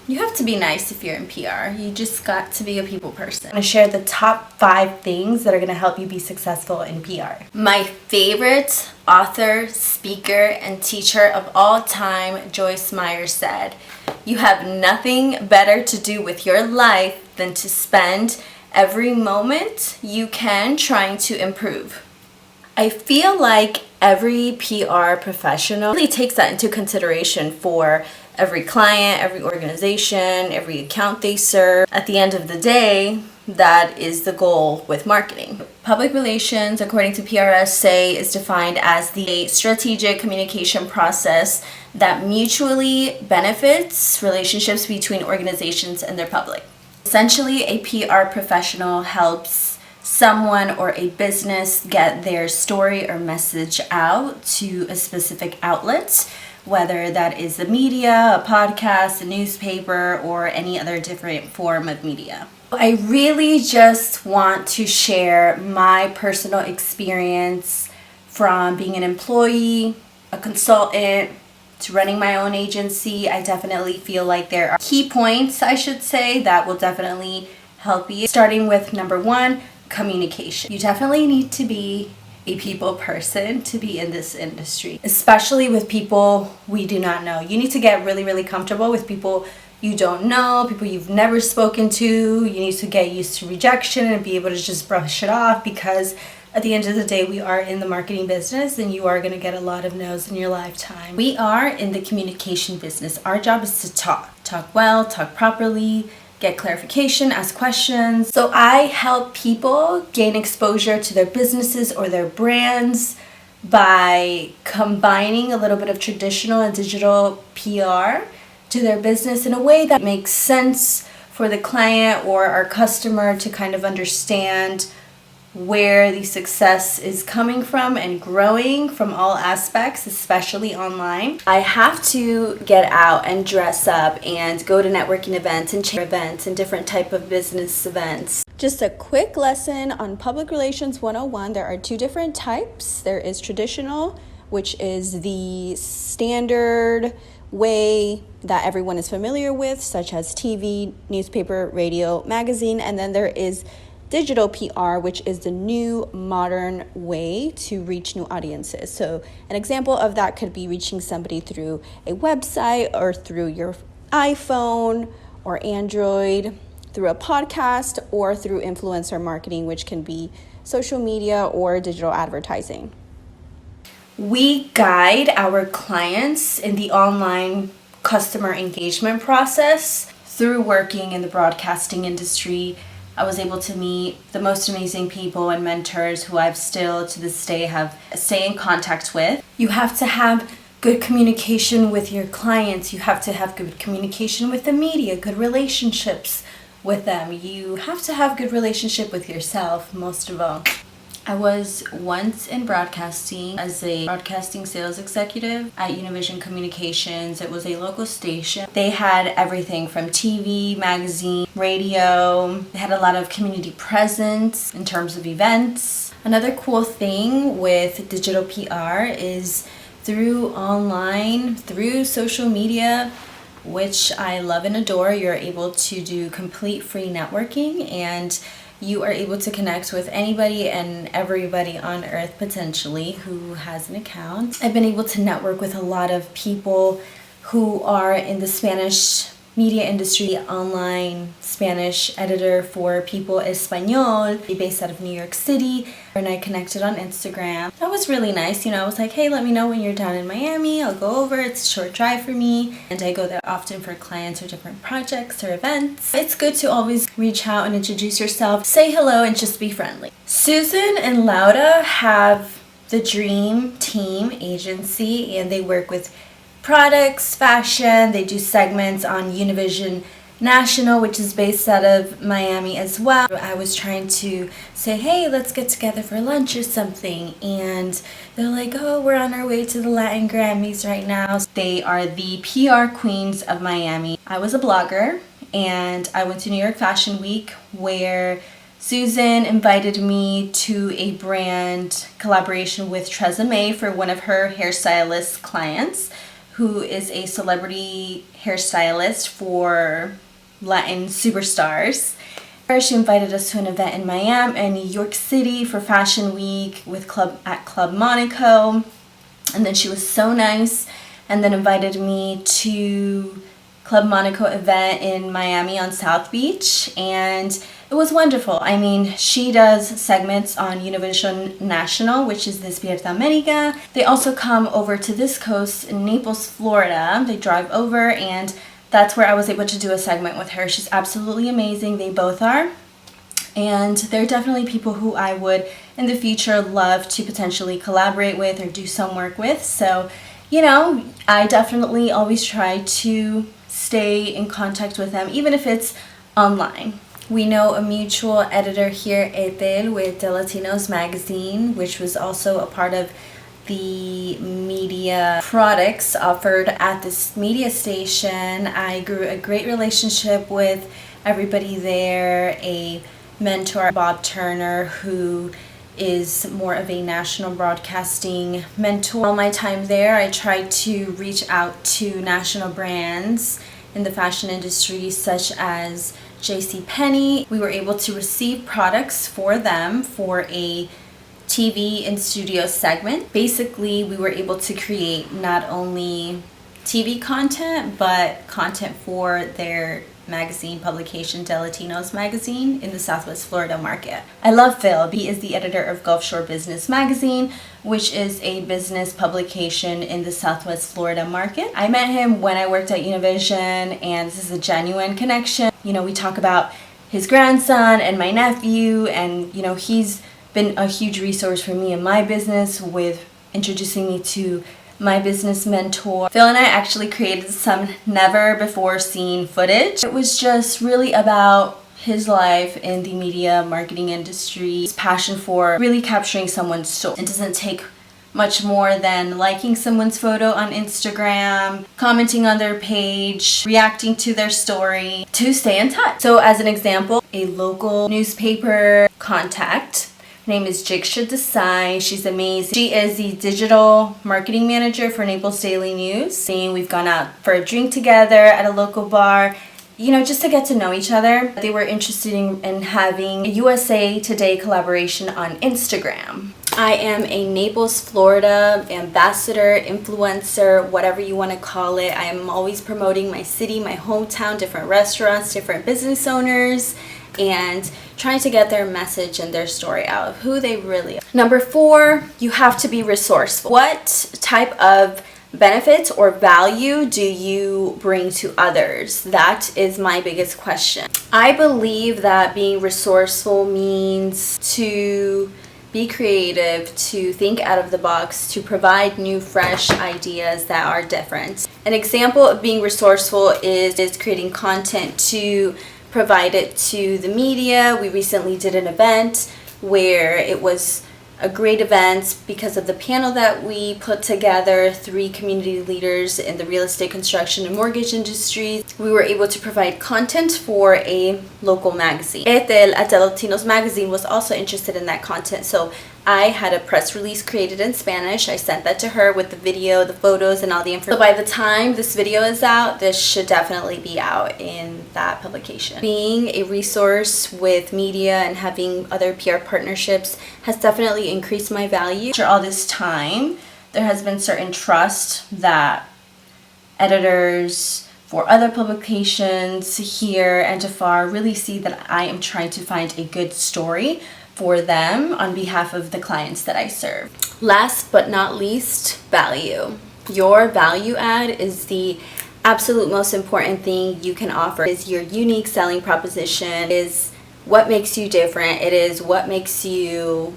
You have to be nice if you're in PR. You just got to be a people person. I'm going to share the top 5 things that are going to help you be successful in PR. My favorite author, speaker, and teacher of all time, Joyce Meyer, said, "You have nothing better to do with your life than to spend every moment you can trying to improve." I feel like every PR professional really takes that into consideration for every client, every organization, every account they serve. At the end of the day, that is the goal with marketing. Public relations, according to PRSA, is defined as the strategic communication process that mutually benefits relationships between organizations and their public. Essentially, a PR professional helps someone or a business get their story or message out to a specific outlet, whether that is the media, a podcast, a newspaper, or any other different form of media. I really just want to share my personal experience from being an employee, a consultant, to running my own agency. I definitely feel like there are key points, I should say, that will definitely help you. Starting with number 1, communication. You definitely need to be a people person to be in this industry, especially with people we do not know. You need to get really, really comfortable with people you don't know, people you've never spoken to. You need to get used to rejection and be able to just brush it off, because at the end of the day, we are in the marketing business and you are going to get a lot of no's in your lifetime. We are in the communication business. Our job is to talk well, talk properly, get clarification, ask questions. So I help people gain exposure to their businesses or their brands by combining a little bit of traditional and digital PR to their business in a way that makes sense for the client or our customer to kind of understand where the success is coming from and growing from all aspects, especially online. I have to get out and dress up and go to networking events and chair events and different type of business events. Just a quick lesson on Public Relations 101. There are 2 different types. There is traditional, which is the standard way that everyone is familiar with, such as TV, newspaper, radio, magazine, and then there is digital PR, which is the new modern way to reach new audiences. So an example of that could be reaching somebody through a website or through your iPhone or Android, through a podcast, or through influencer marketing, which can be social media or digital advertising. We guide our clients in the online customer engagement process. Through working in the broadcasting industry, I was able to meet the most amazing people and mentors who I've still to this day stay in contact with. You have to have good communication with your clients. You have to have good communication with the media, good relationships with them. You have to have good relationship with yourself, most of all. I was once in broadcasting as a broadcasting sales executive at Univision Communications. It was a local station. They had everything from TV, magazine, radio. They had a lot of community presence in terms of events. Another cool thing with digital PR is through online, through social media, which I love and adore, you're able to do complete free networking, and you are able to connect with anybody and everybody on earth potentially who has an account. I've been able to network with a lot of people who are in the Spanish media industry, online Spanish editor for People Español, based out of New York City, and I connected on Instagram. That was really nice. I was like, hey, let me know when you're down in Miami. I'll go over. It's a short drive for me, and I go there often for clients or different projects or events. It's good to always reach out and introduce yourself, say hello, and just be friendly. Susan and Lauda have the Dream Team agency, and they work with products, fashion. They do segments on Univision National, which is based out of Miami as well. I was trying to say, hey, let's get together for lunch or something, and they're like, oh, we're on our way to the Latin Grammys right now. They are the PR queens of Miami. I was a blogger, and I went to New York Fashion Week, where Susan invited me to a brand collaboration with Tresemme for one of her hairstylist clients, who is a celebrity hairstylist for Latin superstars. She invited us to an event in Miami and New York City for Fashion Week with Club Monaco. And then she was so nice and then invited me to Club Monaco event in Miami on South Beach, and it was wonderful. I mean, she does segments on Univision National, which is Despierta America. They also come over to this coast in Naples, Florida. They drive over, and that's where I was able to do a segment with her. She's absolutely amazing. They both are. And they're definitely people who I would in the future love to potentially collaborate with or do some work with. So, you know, I definitely always try to stay in contact with them, even if it's online. We know a mutual editor here, Ethel, with De Latinos magazine, which was also a part of the media products offered at this media station. I grew a great relationship with everybody there, a mentor, Bob Turner, who is more of a national broadcasting mentor. All my time there, I tried to reach out to national brands in the fashion industry, such as JCPenney. We were able to receive products for them for a TV and studio segment. Basically, we were able to create not only TV content, but content for their magazine publication, De Latinos magazine, in the Southwest Florida market. I love Phil. He is the editor of Gulf Shore Business Magazine, which is a business publication in the Southwest Florida market. I met him when I worked at Univision, and this is a genuine connection. You know, we talk about his grandson and my nephew, and you know, he's been a huge resource for me in my business with introducing me to my business mentor. Phil and I actually created some never before seen footage. It was just really about his life in the media marketing industry, his passion for really capturing someone's soul. It doesn't take much more than liking someone's photo on Instagram, commenting on their page, reacting to their story to stay in touch. So as an example, a local newspaper contact. Her name is Jiksha Desai. She's amazing. She is the digital marketing manager for Naples Daily News. We've gone out for a drink together at a local bar, you know, just to get to know each other. They were interested in having a USA Today collaboration on Instagram. I am a Naples, Florida ambassador, influencer, whatever you want to call it. I am always promoting my city, my hometown, different restaurants, different business owners, and trying to get their message and their story out of who they really are. Number 4, you have to be resourceful. What type of benefits or value do you bring to others? That is my biggest question. I believe that being resourceful means to be creative, to think out of the box, to provide new, fresh ideas that are different. An example of being resourceful is creating content to provide it to the media. We recently did an event where it was a great event because of the panel that we put together, 3 community leaders in the real estate, construction, and mortgage industries. We were able to provide content for a local magazine. Ethel at De Latinos magazine was also interested in that content, so I had a press release created in Spanish. I sent that to her with the video, the photos, and all the information. So by the time this video is out, this should definitely be out in that publication. Being a resource with media and having other PR partnerships has definitely increased my value. After all this time, there has been certain trust that editors for other publications here and afar really see that I am trying to find a good story for them on behalf of the clients that I serve. Last but not least, value. Your value add is the absolute most important thing you can offer. It is your unique selling proposition. It is what makes you different. It is what makes you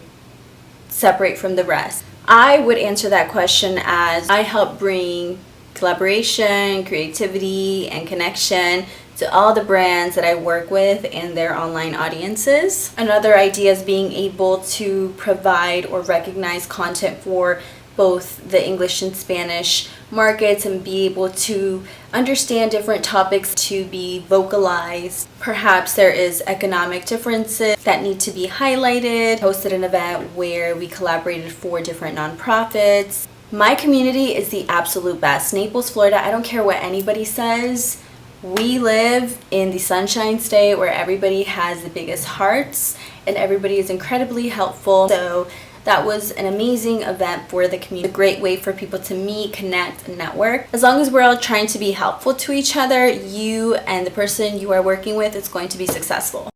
separate from the rest. I would answer that question as I help bring collaboration, creativity, and connection to all the brands that I work with and their online audiences. Another idea is being able to provide or recognize content for both the English and Spanish markets and be able to understand different topics to be vocalized. Perhaps there is economic differences that need to be highlighted. Hosted an event where we collaborated for different nonprofits. My community is the absolute best. Naples, Florida, I don't care what anybody says. We live in the Sunshine State where everybody has the biggest hearts and everybody is incredibly helpful. So that was an amazing event for the community. A great way for people to meet, connect, and network. As long as we're all trying to be helpful to each other, you and the person you are working with is going to be successful.